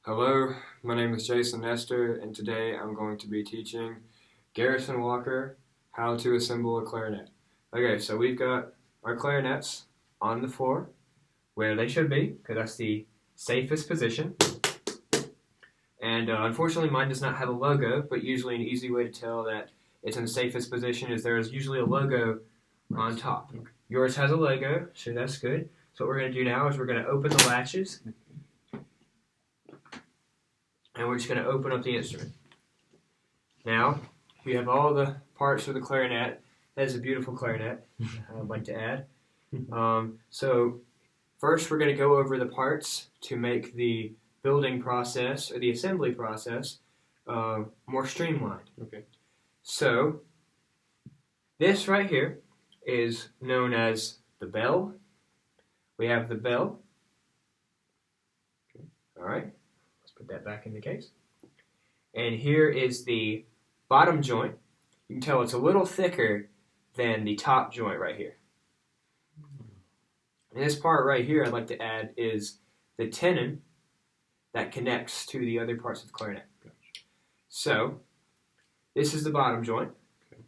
Hello, my name is Jason Nestor, and today I'm going to be teaching Garrison Walker how to assemble a clarinet. Okay, so we've got our clarinets on the floor, where they should be, because that's the safest position. And unfortunately mine does not have a logo, but usually an easy way to tell that it's in the safest position is there is usually a logo on top. Yours has a logo, so that's good. So what we're going to do now is we're going to open the latches, and we're just going to open up the instrument. Now, we have all the parts of the clarinet. That is a beautiful clarinet, I'd like to add. So first we're going to go over the parts to make the building process, or the assembly process, more streamlined. Okay. So, this right here is known as the bell. We have the bell. Alright. Put that back in the case. And here is the bottom joint. You can tell it's a little thicker than the top joint right here. And this part right here I'd like to add is the tenon that connects to the other parts of the clarinet. Gotcha. So, this is the bottom joint. Okay.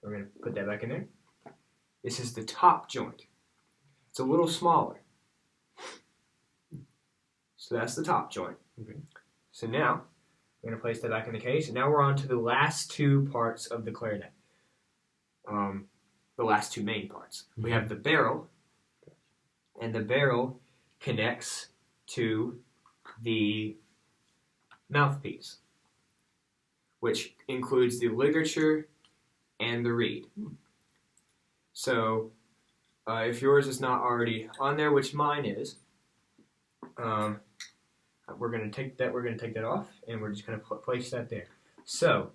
We're going to put that back in there. This is the top joint. It's a little smaller. So that's the top joint. Okay. So now, we're going to place that back in the case, and now we're on to the last two parts of the clarinet. The last two main parts. We have the barrel, and the barrel connects to the mouthpiece, which includes the ligature and the reed. So, if yours is not already on there, which mine is, we're going to take that off, and we're just going to place that there. So,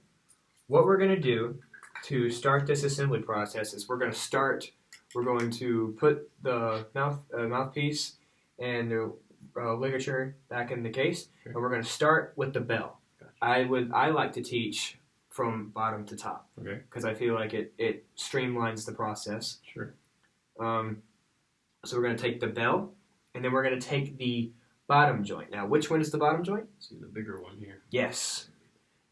what we're going to do to start this assembly process is we're going to put the mouthpiece and the ligature back in the case, and we're going to start with the bell. Gotcha. I like to teach from bottom to top, Okay. because I feel like it streamlines the process. Sure. So we're going to take the bell, and then we're going to take the bottom joint. Now, which one is the bottom joint? See the bigger one here. Yes.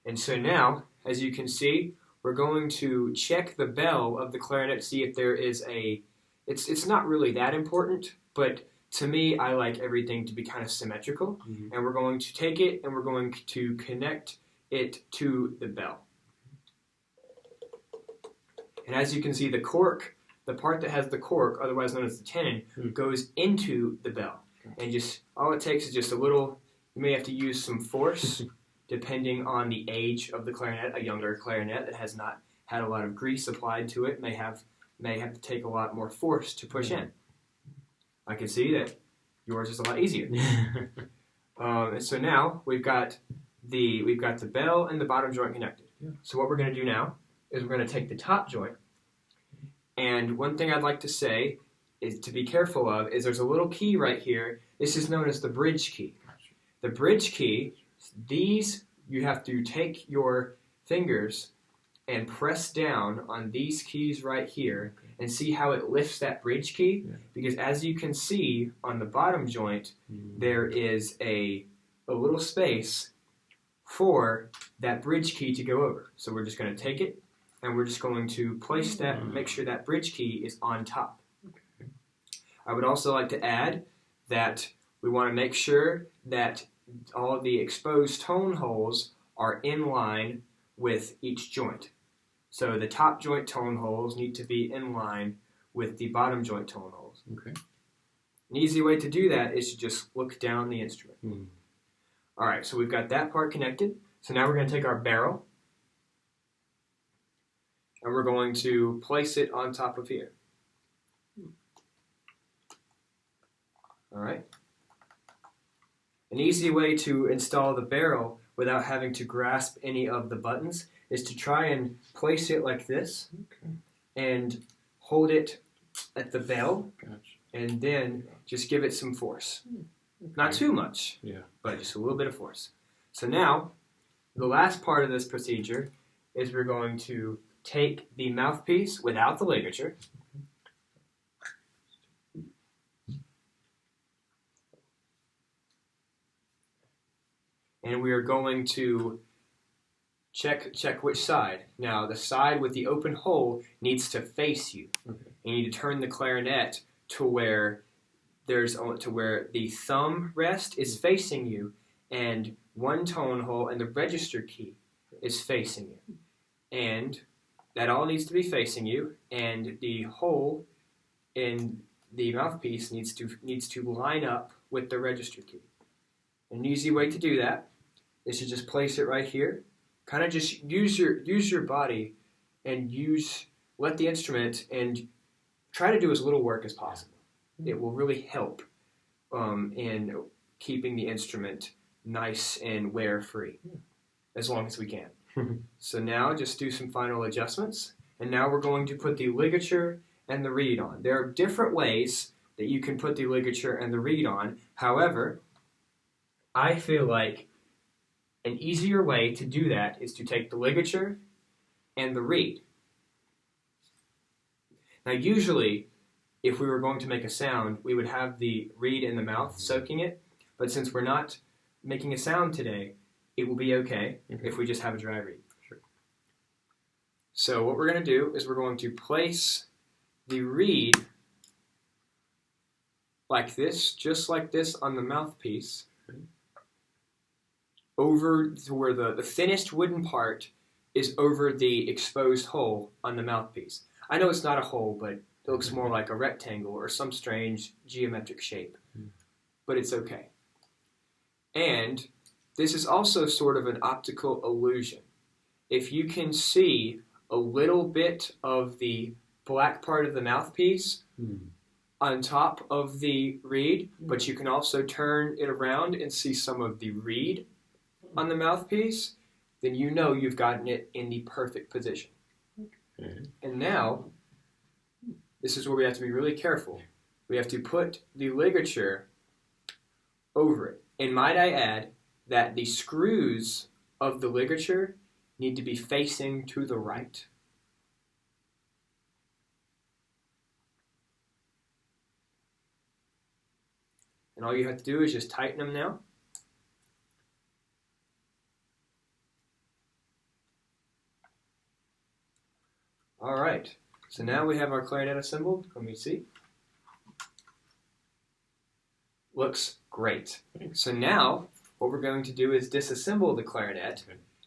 And so now, as you can see, we're going to check the bell of the clarinet to see if there is a... It's not really that important, but to me, I like everything to be kind of symmetrical. Mm-hmm. And we're going to take it, and we're going to connect it to the bell. And as you can see, the cork, the part that has the cork, otherwise known as the tenon, goes into the bell. And just all it takes is just a little, you may have to use some force depending on the age of the clarinet. A younger clarinet that has not had a lot of grease applied to it may have to take a lot more force to push in. I can see that yours is a lot easier. And so now we've got the bell and the bottom joint connected. Yeah. So what we're going to do now is we're going to take the top joint. And one thing I'd like to say is to be careful of is there's a little key right here. This is known as the bridge key. The bridge key, these, you have to take your fingers and press down on these keys right here and see how it lifts that bridge key. Yeah. Because as you can see on the bottom joint, there is a little space for that bridge key to go over. So we're just going to take it and we're just going to place that and make sure that bridge key is on top. I would also like to add that we want to make sure that all of the exposed tone holes are in line with each joint. So the top joint tone holes need to be in line with the bottom joint tone holes. Okay. An easy way to do that is to just look down the instrument. Mm. Alright, so we've got that part connected. So now we're going to take our barrel and we're going to place it on top of here. Alright. An easy way to install the barrel without having to grasp any of the buttons is to try and place it like this. Okay. And hold it at the bell. Gotcha. And then just give it some force. Okay. Not too much, Yeah. but just a little bit of force. So now, the last part of this procedure is we're going to take the mouthpiece without the ligature, and we are going to check which side. Now, the side with the open hole needs to face you. Okay. You need to turn the clarinet to where the thumb rest is facing you, and one tone hole and the register key is facing you. And that all needs to be facing you, and the hole in the mouthpiece needs to line up with the register key. An easy way to do that is to just place it right here. Kind of just use your body and let the instrument and try to do as little work as possible. It will really help in keeping the instrument nice and wear-free, as long as we can. So now just do some final adjustments, and now we're going to put the ligature and the reed on. There are different ways that you can put the ligature and the reed on. However, I feel like an easier way to do that is to take the ligature and the reed. Now usually, if we were going to make a sound, we would have the reed in the mouth soaking it, but since we're not making a sound today, it will be okay if we just have a dry reed. Sure. So what we're going to do is we're going to place the reed like this, just like this on the mouthpiece, over to where the thinnest wooden part is over the exposed hole on the mouthpiece. I know it's not a hole, but it looks more like a rectangle or some strange geometric shape, but it's okay. And this is also sort of an optical illusion. If you can see a little bit of the black part of the mouthpiece on top of the reed, but you can also turn it around and see some of the reed on the mouthpiece, then you know you've gotten it in the perfect position. Okay. And now, this is where we have to be really careful. We have to put the ligature over it. And might I add that the screws of the ligature need to be facing to the right. And all you have to do is just tighten them now. All right, so now we have our clarinet assembled. Let me see. Looks great. So now what we're going to do is disassemble the clarinet,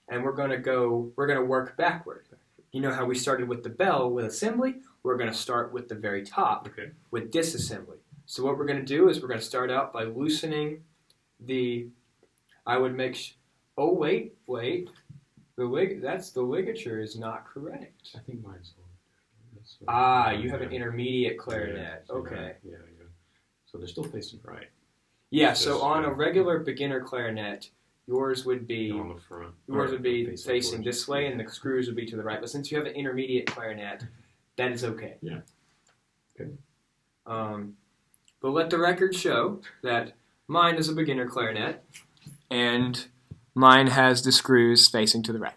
and we're going to work backward. You know how we started with the bell with assembly? We're going to start with the very top with disassembly. So what we're going to do is we're going to start out by loosening the. Oh wait. The ligature is not correct. I think mine's a little different. You have an intermediate clarinet. Yeah, Okay. Yeah. So they're still facing right. Yeah, so on a regular beginner clarinet, yours would be on the front. Yours would be facing this way, and the screws would be to the right. But since you have an intermediate clarinet, that is okay. Yeah. Good. But let the record show that mine is a beginner clarinet, and mine has the screws facing to the right.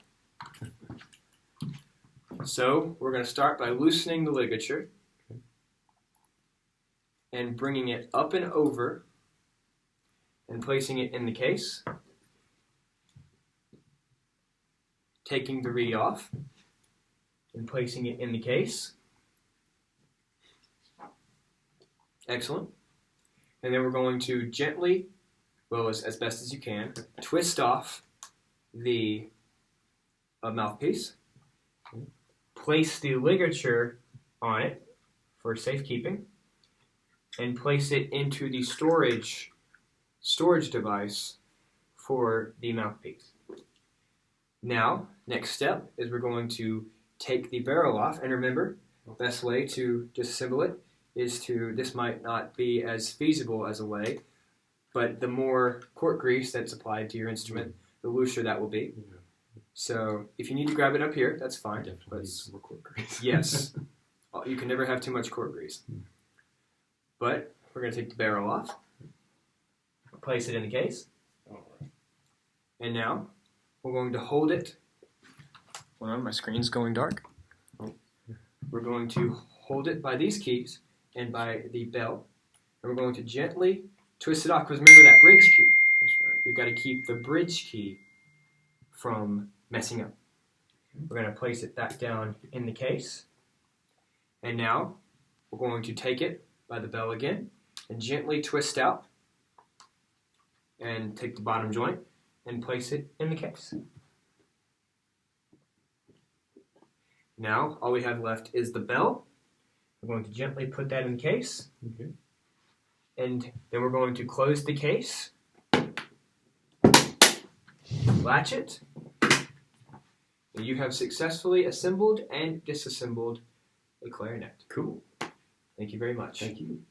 So we're going to start by loosening the ligature and bringing it up and over and placing it in the case. Taking the reed off and placing it in the case. Excellent. And then we're going to gently, as best as you can, twist off the mouthpiece. Place the ligature on it for safekeeping, and place it into the storage device for the mouthpiece. Now, next step is we're going to take the barrel off, and remember, the best way to disassemble it is this might not be as feasible as a way, but the more cork grease that's applied to your instrument, the looser that will be. Yeah. So if you need to grab it up here, that's fine. Definitely need some more cork grease. Yes. You can never have too much cork grease. But we're going to take the barrel off, place it in the case, and now we're going to hold it. Hold on, my screen's going dark. We're going to hold it by these keys and by the bell, and we're going to gently twist it off, because remember that bridge key. That's right. we've got to keep the bridge key from messing up. We're going to place it back down in the case. And now we're going to take it by the bell again and gently twist out and take the bottom joint and place it in the case. Now all we have left is the bell. We're going to gently put that in the case. Okay. And then we're going to close the case, latch it, and you have successfully assembled and disassembled a clarinet. Cool. Thank you very much. Thank you.